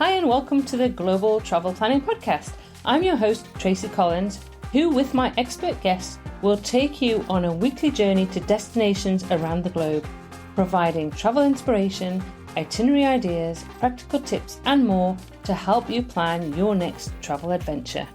Hi and welcome to the Global Travel Planning Podcast. I'm your host, Tracy Collins, who with my expert guests will take you on a weekly journey to destinations around the globe, providing travel inspiration, itinerary ideas, practical tips and more to help you plan your next travel adventure.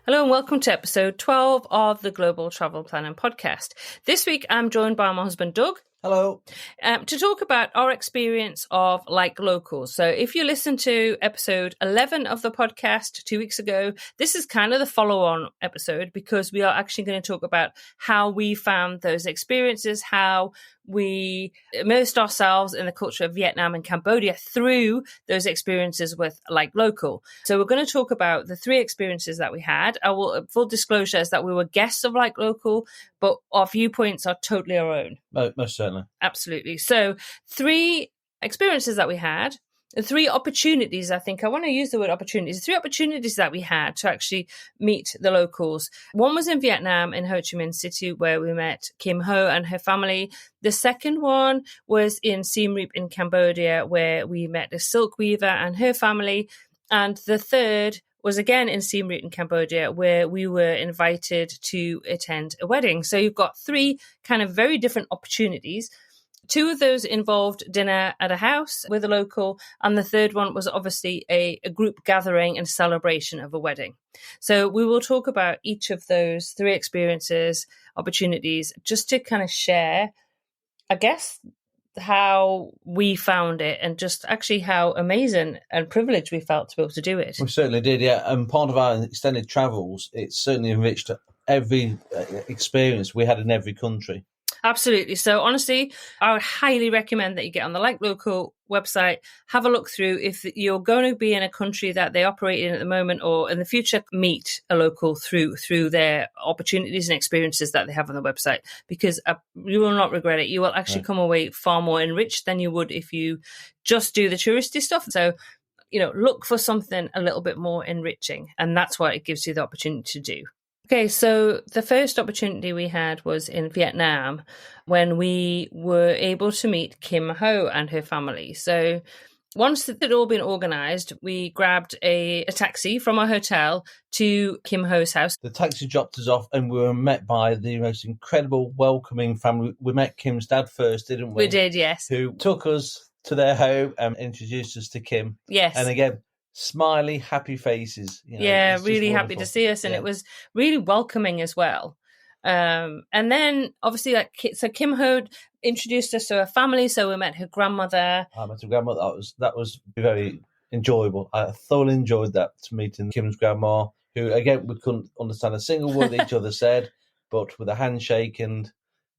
Hello and welcome to episode 12 of the Global Travel Planning Podcast. This week I'm joined by my husband Doug. Hello. To talk about our experience of LikeLocal. So if you listen to episode 11 of the podcast 2 weeks ago, this is kind of the follow-on episode because we are actually going to talk about how we found those experiences, how we immersed ourselves in the culture of Vietnam and Cambodia through those experiences with LikeLocal. So we're going to talk about the three experiences that we had. Full disclosure is that we were guests of LikeLocal, but our viewpoints are totally our own. Most certainly. Absolutely. So three experiences that we had, three opportunities, I think I want to use the word opportunities, three opportunities that we had to actually meet the locals. One was in Vietnam, in Ho Chi Minh City, where we met Kim Ho and her family. The second one was in Siem Reap in Cambodia, where we met a silk weaver and her family. And the third was again in Siem Reap in Cambodia, where we were invited to attend a wedding. So you've got three kind of very different opportunities. Two of those involved dinner at a house with a local, and the third one was obviously a group gathering and celebration of a wedding. So we will talk about each of those three experiences, opportunities, just to kind of share, I guess, how we found it and just actually how amazing and privileged we felt to be able to do it. We certainly did, yeah. And part of our extended travels, it's certainly enriched every experience we had in every country. Absolutely. So honestly, I would highly recommend that you get on the LikeLocal website, have a look through. If you're going to be in a country that they operate in at the moment or in the future, meet a local through their opportunities and experiences that they have on the website, because you will not regret it. You will actually come away far more enriched than you would if you just do the touristy stuff. So, look for something a little bit more enriching, and that's what it gives you the opportunity to do. Okay, so the first opportunity we had was in Vietnam when we were able to meet Kim Ho and her family. So once it had all been organised, we grabbed a taxi from our hotel to Kim Ho's house. The taxi dropped us off and we were met by the most incredible, welcoming family. We met Kim's dad first, didn't we? We did, yes. Who took us to their home and introduced us to Kim. Yes. And again, smiley, happy faces. Really happy to see us, and it was really welcoming as well. And then obviously, so Kim Ho introduced us to her family, so we met her grandmother. I met her grandmother. That was very enjoyable. I thoroughly enjoyed that, meeting Kim's grandma, who again we couldn't understand a single word each other said, but with a handshake and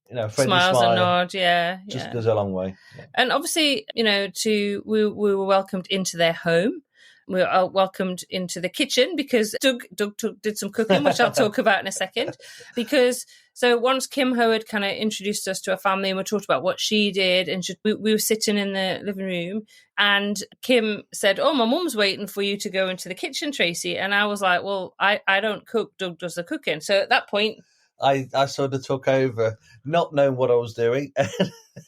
friendly smiles smile, and nod, just goes a long way. Yeah. And obviously, we were welcomed into their home. We were welcomed into the kitchen because Doug did some cooking, which I'll talk about in a second. So once Kim Ho had kind of introduced us to her family and we talked about what she did, and we were sitting in the living room, and Kim said, "Oh, my mum's waiting for you to go into the kitchen, Tracy." And I was like, "Well, I don't cook. Doug does the cooking." So at that point, I sort of took over, not knowing what I was doing.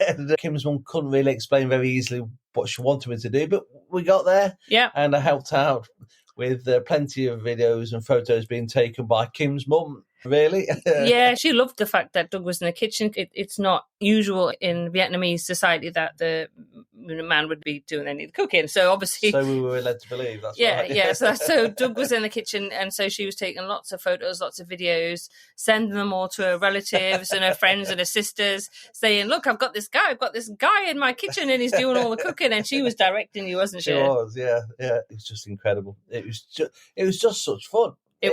And Kim's mum couldn't really explain very easily what she wanted me to do, but we got there. Yeah. And I helped out with plenty of videos and photos being taken by Kim's mum, really. Yeah, she loved the fact that Doug was in the kitchen. It's not usual in Vietnamese society that the man would be doing any of the cooking. So obviously... So we were led to believe, that's right. Yeah. So Doug was in the kitchen, and so she was taking lots of photos, lots of videos, sending them all to her relatives and her friends and her sisters, saying, "Look, I've got this guy in my kitchen and he's doing all the cooking." And she was directing you, wasn't she? She was, yeah. It was just incredible. It was just such fun. It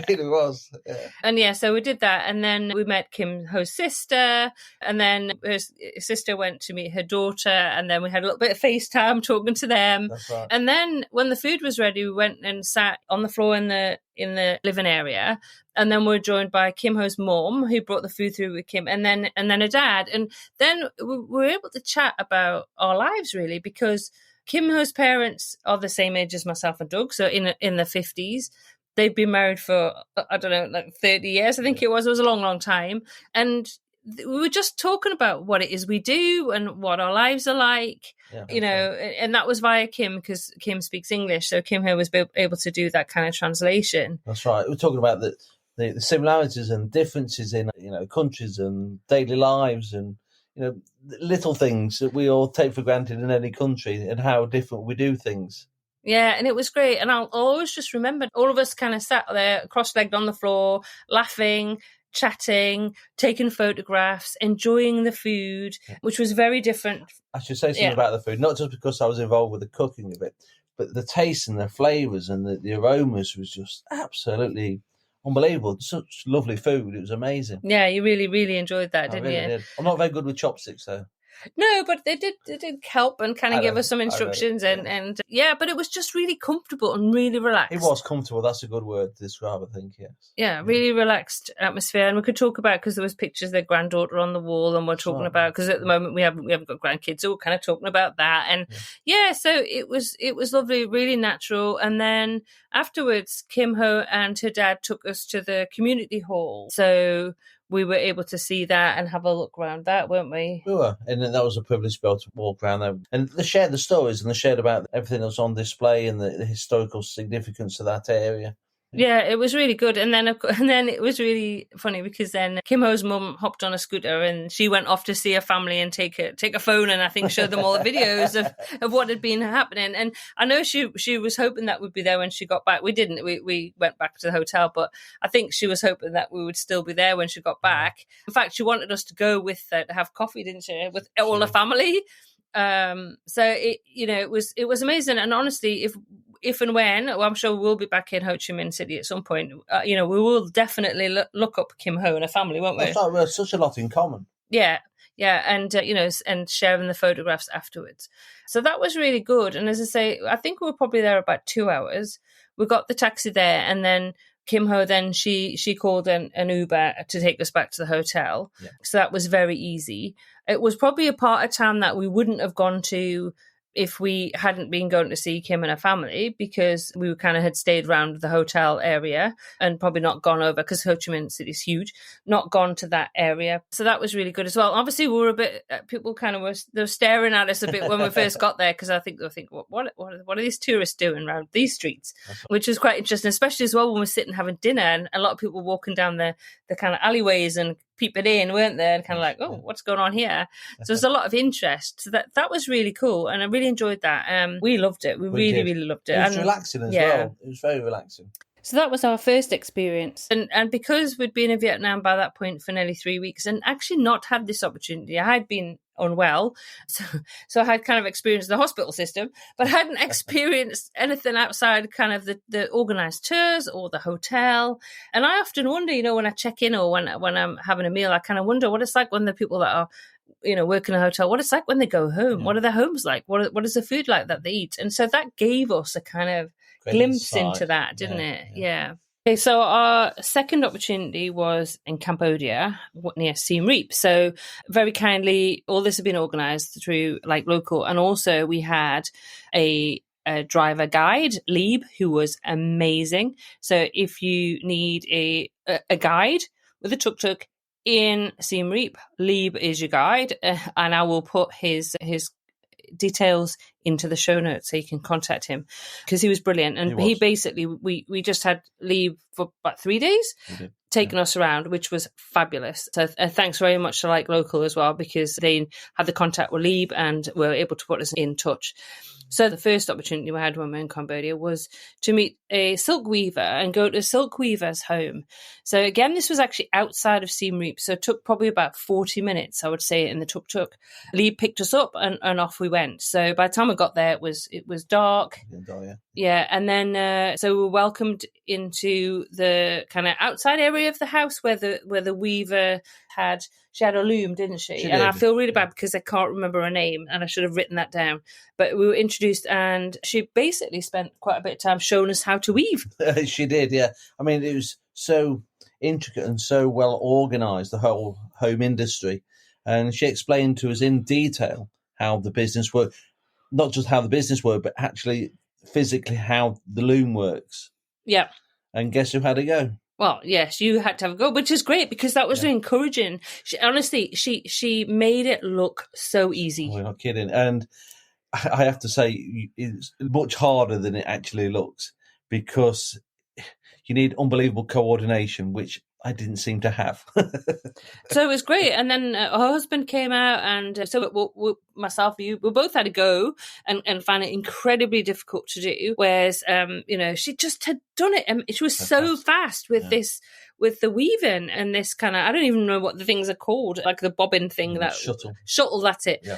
really was. Yeah. And so we did that. And then we met Kim Ho's sister. And then her sister went to meet her daughter. And then we had a little bit of FaceTime talking to them. That's right. And then when the food was ready, we went and sat on the floor in the living area. And then we were joined by Kim Ho's mom, who brought the food through with Kim, and then her dad. And then we were able to chat about our lives, really, because Kim Ho's parents are the same age as myself and Doug, so in the 50s. They've been married for, I don't know, like 30 years, I think it was. It was a long, long time. And we were just talking about what it is we do and what our lives are like, and that was via Kim, because Kim speaks English. So Kim here was able to do that kind of translation. That's right. We're talking about the similarities and differences in, countries and daily lives and, little things that we all take for granted in any country and how different we do things. Yeah, and it was great. And I'll always just remember all of us kind of sat there cross-legged on the floor, laughing, chatting, taking photographs, enjoying the food, which was very different. I should say something about the food, not just because I was involved with the cooking of it, but the taste and the flavours and the aromas was just absolutely unbelievable. Such lovely food. It was amazing. Yeah, you really, really enjoyed that, didn't you? I did. I'm not very good with chopsticks, though. No, but they did help and kind of give us some instructions but it was just really comfortable and really relaxed. It was comfortable. That's a good word to describe, I think, yes. Yeah, really relaxed atmosphere. And we could talk about, because there was pictures of their granddaughter on the wall, and we're talking about, because at the moment we haven't got grandkids, so we're kind of talking about that. And so it was lovely, really natural. And then afterwards, Kim Ho and her dad took us to the community hall. So we were able to see that and have a look around that, weren't we? We were, and that was a privilege to be able to walk around there. And they shared the stories, and they shared about everything that's on display and the historical significance of that area. Yeah, it was really good. And then it was really funny, because then Kim Ho's mum hopped on a scooter and she went off to see her family and take a phone and I think show them all the videos of what had been happening. And I know she was hoping that we'd be there when she got back. We didn't. We went back to the hotel, but I think she was hoping that we would still be there when she got back. In fact, she wanted us to go with her to have coffee, didn't she, with all the family. So it was amazing. And honestly, if and when, I'm sure we'll be back in Ho Chi Minh City at some point, we will definitely look up Kim Ho and her family, won't we? That's right, we have such a lot in common. Yeah, and and sharing the photographs afterwards. So that was really good. And as I say, I think we were probably there about 2 hours. We got the taxi there, and then Kim Ho, then she called an Uber to take us back to the hotel. Yeah. So that was very easy. It was probably a part of town that we wouldn't have gone to if we hadn't been going to see Kim and her family, because we kind of had stayed around the hotel area and probably not gone over, because Ho Chi Minh City is huge, not gone to that area. So that was really good as well. Obviously, we were a bit, people kind of were staring at us a bit when we first got there, because I think they'll think, what are these tourists doing around these streets? Which was quite interesting, especially as well when we're sitting having dinner and a lot of people walking down the kind of alleyways and peeping in, weren't there? And kind of like, oh, what's going on here? So there's a lot of interest. So that was really cool. And I really enjoyed that. We loved it. We really loved it. It was relaxing as well. It was very relaxing. So that was our first experience. And because we'd been in Vietnam by that point for nearly 3 weeks and actually not had this opportunity, I had been unwell. So I had kind of experienced the hospital system, but I hadn't experienced anything outside kind of the organised tours or the hotel. And I often wonder, when I check in or when I'm having a meal, I kind of wonder what it's like when the people that are work in a hotel, what it's like when they go home. Yeah. What are their homes like? What is the food like that they eat? And so that gave us a kind of glimpse into that, didn't it? Yeah. Okay, so our second opportunity was in Cambodia, near Siem Reap. So very kindly, all this had been organised through LikeLocal, and also we had a driver guide, Lieb, who was amazing. So if you need a guide with a tuk-tuk in Siem Reap, Lieb is your guide, and I will put his details into the show notes so you can contact him, because he was brilliant. And he basically, we just had Lieb for about 3 days taking us around, which was fabulous. So thanks very much to LikeLocal as well, because they had the contact with Lieb and were able to put us in touch. So the first opportunity we had when we were in Cambodia was to meet a silk weaver and go to a silk weaver's home. So again, this was actually outside of Siem Reap, so it took probably about 40 minutes, I would say, in the tuk-tuk. Lee picked us up and off we went. So by the time we got there, it was dark. Yeah, and then so we were welcomed into the kind of outside area of the house where the weaver had a loom, didn't she? And I feel really bad because I can't remember her name and I should have written that down. But we were introduced and she basically spent quite a bit of time showing us how to weave. She did, yeah. I mean, it was so intricate and so well organised, the whole home industry. And she explained to us in detail how the business worked. Not just how the business worked, but actually physically how the loom works. Yeah. And guess who had a go? Well, yes, you had to have a go, which is great because that was really encouraging. She made it look so easy. We're not kidding. And I have to say, it's much harder than it actually looks because you need unbelievable coordination, which I didn't seem to have. So it was great. And then her husband came out, and so myself, we both had a go and found it incredibly difficult to do. Whereas, she just had done it, and she was so fast with this, with the weaving and this kind of, I don't even know what the things are called, like the bobbin thing, that shuttle, that's it. Yeah.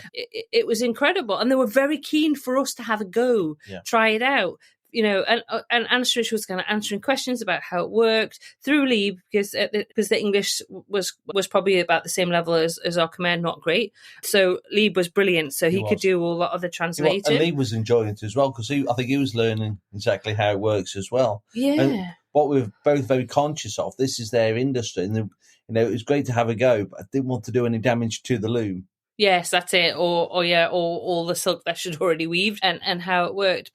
It was incredible. And they were very keen for us to have a go, try it out. And answering, she was kind of answering questions about how it worked through Lee, because the English was probably about the same level as our Khmer, not great. So Lee was brilliant, so he could do all that other translating. And Lee was enjoying it as well, because I think he was learning exactly how it works as well. Yeah. And what we're both very conscious of, this is their industry, and it was great to have a go, but I didn't want to do any damage to the loom. Yes, that's it. Or all the silk that she'd already weaved and how it worked.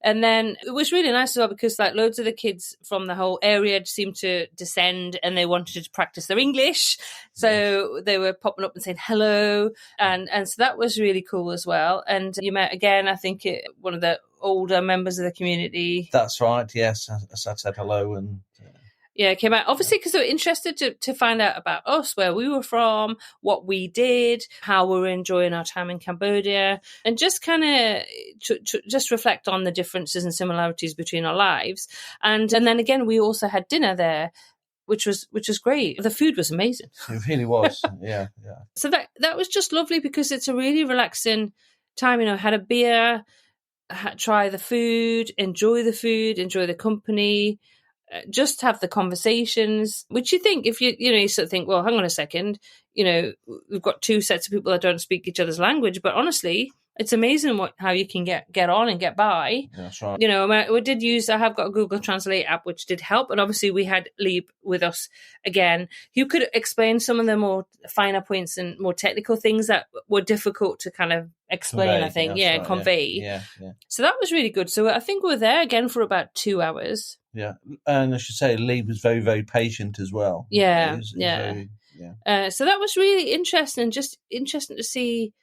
And then it was really nice as well, because like loads of the kids from the whole area seemed to descend and they wanted to practice their English. So they were popping up and saying hello. And so that was really cool as well. And you met again, I think, one of the older members of the community. That's right. Yes. I said hello and... Yeah, came out, obviously, because they were interested to find out about us, where we were from, what we did, how we were enjoying our time in Cambodia, and just kind of just reflect on the differences and similarities between our lives. And then again, we also had dinner there, which was great. The food was amazing. It really was. Yeah. So that was just lovely, because it's a really relaxing time. Had a beer, try the food, enjoy the company. Just have the conversations, which you think, if you sort of think, well, hang on a second, we've got two sets of people that don't speak each other's language, but honestly, it's amazing how you can get on and get by. That's right. I have got a Google Translate app, which did help. And obviously we had Lee with us again, who could explain some of the more finer points and more technical things that were difficult to kind of explain, convey. Yeah. So that was really good. So I think we were there again for about 2 hours. Yeah. And I should say Lee was very, very patient as well. Yeah. So that was really interesting. Just interesting to see,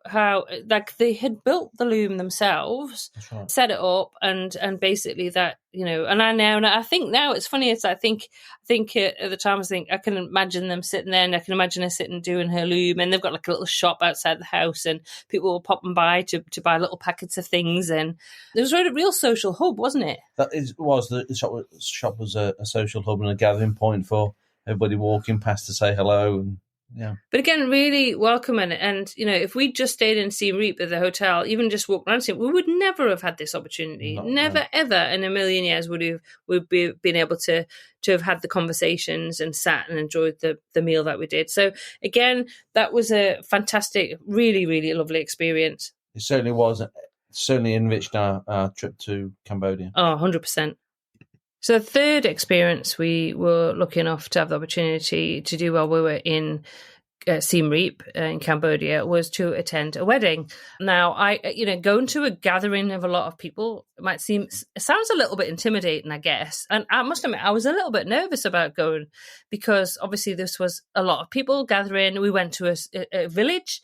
how like they had built the loom themselves, right. Set it up, and basically that, and I think now it's funny. I think at the time I can imagine them sitting there, and I can imagine her sitting doing her loom, and they've got like a little shop outside the house, and people were popping by to buy little packets of things, and it was really a real social hub, wasn't it? The shop was a social hub and a gathering point for everybody walking past to say hello. And yeah. But again, really welcoming. And, if we just stayed in Siem Reap at the hotel, even just walked around Siem Reap, we would never have had this opportunity. Ever in a million years would be been able to have had the conversations and sat and enjoyed the meal that we did. So again, that was a fantastic, really, really lovely experience. It certainly was. It certainly enriched our trip to Cambodia. Oh, 100%. So the third experience we were lucky enough to have the opportunity to do while we were in Siem Reap in Cambodia was to attend a wedding. Now, going to a gathering of a lot of people sounds a little bit intimidating, I guess. And I must admit, I was a little bit nervous about going, because obviously this was a lot of people gathering. We went to a village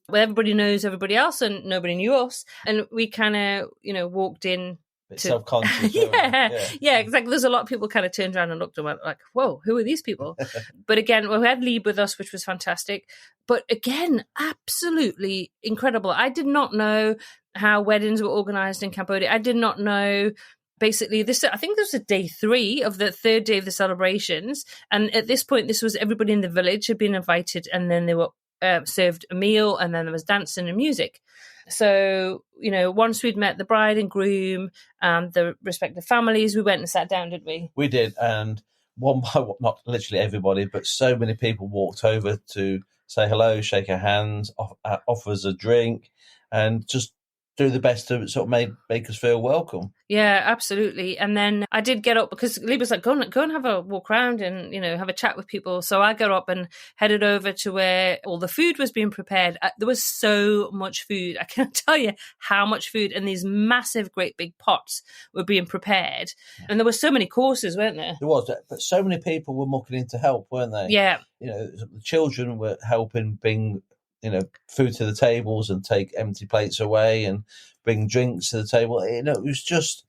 where everybody knows everybody else and nobody knew us. And we kind of, walked in. Self-conscious. Yeah, exactly. There's a lot of people kind of turned around and looked and went like, whoa, who are these people? But again, we had Lee with us, which was fantastic. But again, absolutely incredible. I did not know how weddings were organized in Cambodia. I did not know. Basically, I think this was day 3 of the third day of the celebrations. And at this point, this was everybody in the village had been invited, and then they were served a meal, and then there was dancing and music. So, once we'd met the bride and groom and the respective families, we went and sat down, didn't we? We did. And one by one, not literally everybody, but so many people walked over to say hello, shake our hands, offer us a drink, and just do the best to sort of make us feel welcome. Yeah, absolutely. And then I did get up because Lee was like, go and have a walk around and, have a chat with people. So I got up and headed over to where all the food was being prepared. There was so much food. I can't tell you how much food, and these massive, great big pots were being prepared. And there were so many courses, weren't there? There was, but so many people were mucking in to help, weren't they? Yeah. The children were helping bring food to the tables and take empty plates away and bring drinks to the table. It was just,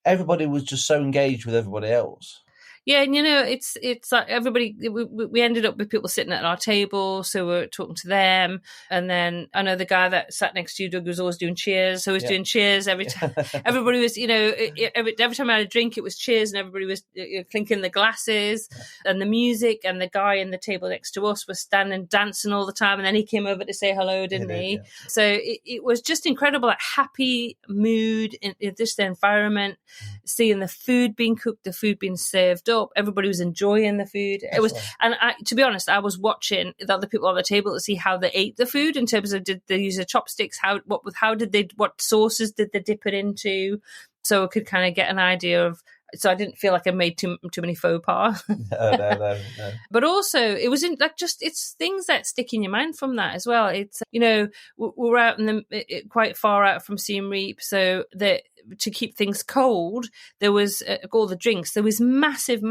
everybody was just so engaged with everybody else. Yeah, and it's like everybody. We ended up with people sitting at our table, so we're talking to them. And then I know the guy that sat next to you, Doug, was always doing cheers. So he was doing cheers every time. Everybody was, every time I had a drink, it was cheers, and everybody was clinking the glasses and the music. And the guy in the table next to us was standing dancing all the time. And then he came over to say hello, didn't he? Yeah. So it was just incredible, like happy mood in just the environment, seeing the food being cooked, the food being served up. Everybody was enjoying the food. It was, and to be honest, I was watching the other people on the table to see how they ate the food in terms of, did they use the chopsticks? What sauces did they dip it into? So I could kind of get an idea of. So I didn't feel like I made too many faux pas. No. But also, it was it's things that stick in your mind from that as well. It's we're out in quite far out from Siem Reap, so that to keep things cold, there was all the drinks. There was massive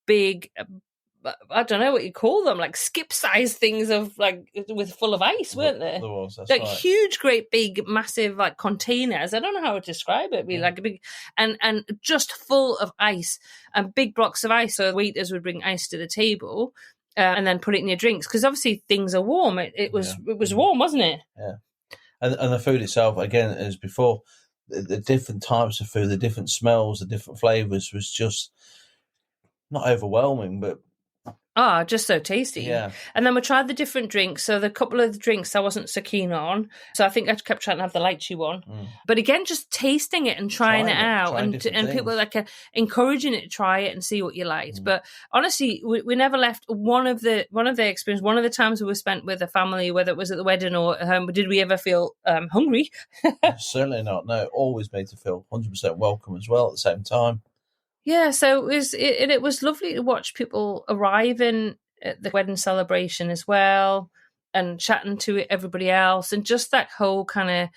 big. I don't know what you call them, like skip-sized things of with full of ice, weren't there? There was, that's right. Huge, great, big, massive containers. I don't know how to describe it. Really, like a big and just full of ice and big blocks of ice. So the waiters would bring ice to the table and then put it in your drinks because obviously things are warm. It was warm, wasn't it? Yeah, and the food itself, again, as before, the different types of food, the different smells, the different flavors was just not overwhelming, but. Just so tasty. Yeah. And then we tried the different drinks. So the couple of the drinks I wasn't so keen on. So I think I kept trying to have the lychee one. But again, just tasting it and trying it out. And people are encouraging it to try it and see what you liked. But honestly, we never left one of the experience, one of the times we were spent with a family, whether it was at the wedding or at home, did we ever feel hungry? Certainly not. No, always made to feel 100% welcome as well at the same time. Yeah, so it was lovely to watch people arriving at the wedding celebration as well and chatting to everybody else and just that whole kind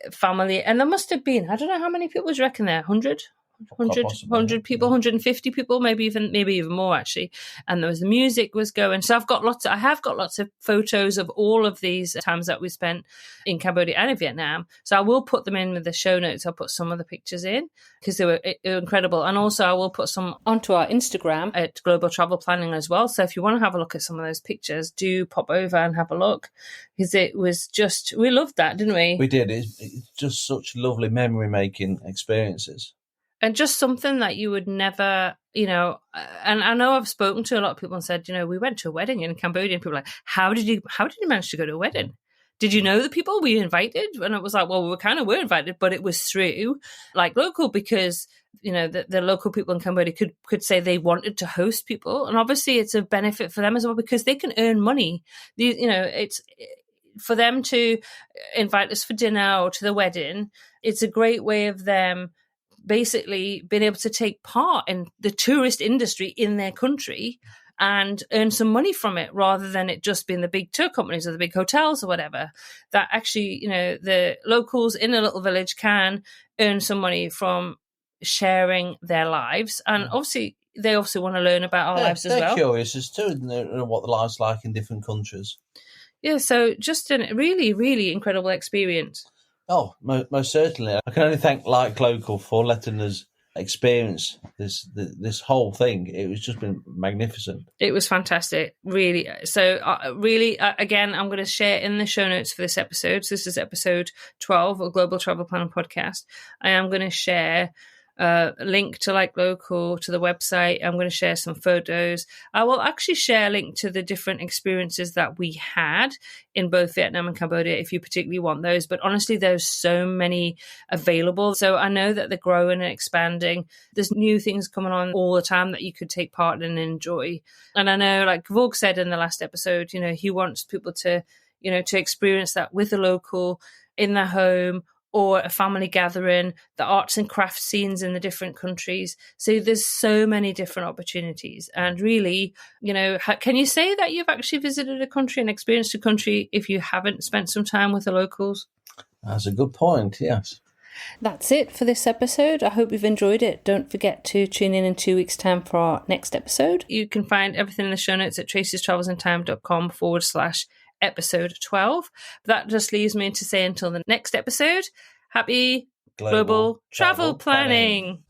of family. And there must have been, I don't know how many people do you reckon there, 100 people, 150 people, maybe even more actually. And there was the music was going. So I have got lots of photos of all of these times that we spent in Cambodia and in Vietnam. So I will put them in with the show notes. I'll put some of the pictures in because they were incredible. And also I will put some onto our Instagram at Global Travel Planning as well. So if you want to have a look at some of those pictures, do pop over and have a look because it was just, we loved that, didn't we? We did. It's just such lovely memory making experiences. And just something that you would never, and I know I've spoken to a lot of people and said, we went to a wedding in Cambodia and people were like, how did you manage to go to a wedding? Did you know the people we invited? And it was like, well, we kind of were invited, but it was through LikeLocal because, the local people in Cambodia could say they wanted to host people. And obviously it's a benefit for them as well because they can earn money. It's for them to invite us for dinner or to the wedding. It's a great way of them basically being able to take part in the tourist industry in their country and earn some money from it rather than it just being the big tour companies or the big hotels or whatever. That actually, the locals in a little village can earn some money from sharing their lives. And obviously, they also want to learn about our lives as well. They're curious as to what the life's like in different countries. Yeah, so just a really, really incredible experience. Oh, most certainly. I can only thank LikeLocal for letting us experience this whole thing. It was just been magnificent. It was fantastic, really. So again, I'm going to share in the show notes for this episode. So this is episode 12 of Global Travel Planning Podcast. I am going to share a link to LikeLocal, to the website. I'm going to share some photos. I will actually share a link to the different experiences that we had in both Vietnam and Cambodia if you particularly want those. But honestly, there's so many available. So I know that they're growing and expanding. There's new things coming on all the time that you could take part in and enjoy. And I know, like Vorg said in the last episode, he wants people to, to experience that with the local in their home, or a family gathering, the arts and crafts scenes in the different countries. So there's so many different opportunities. And really, can you say that you've actually visited a country and experienced a country if you haven't spent some time with the locals? That's a good point, yes. That's it for this episode. I hope you've enjoyed it. Don't forget to tune in 2 weeks' time for our next episode. You can find everything in the show notes at tracystravelsintime.com/episode 12. That just leaves me to say until the next episode, happy global travel planning.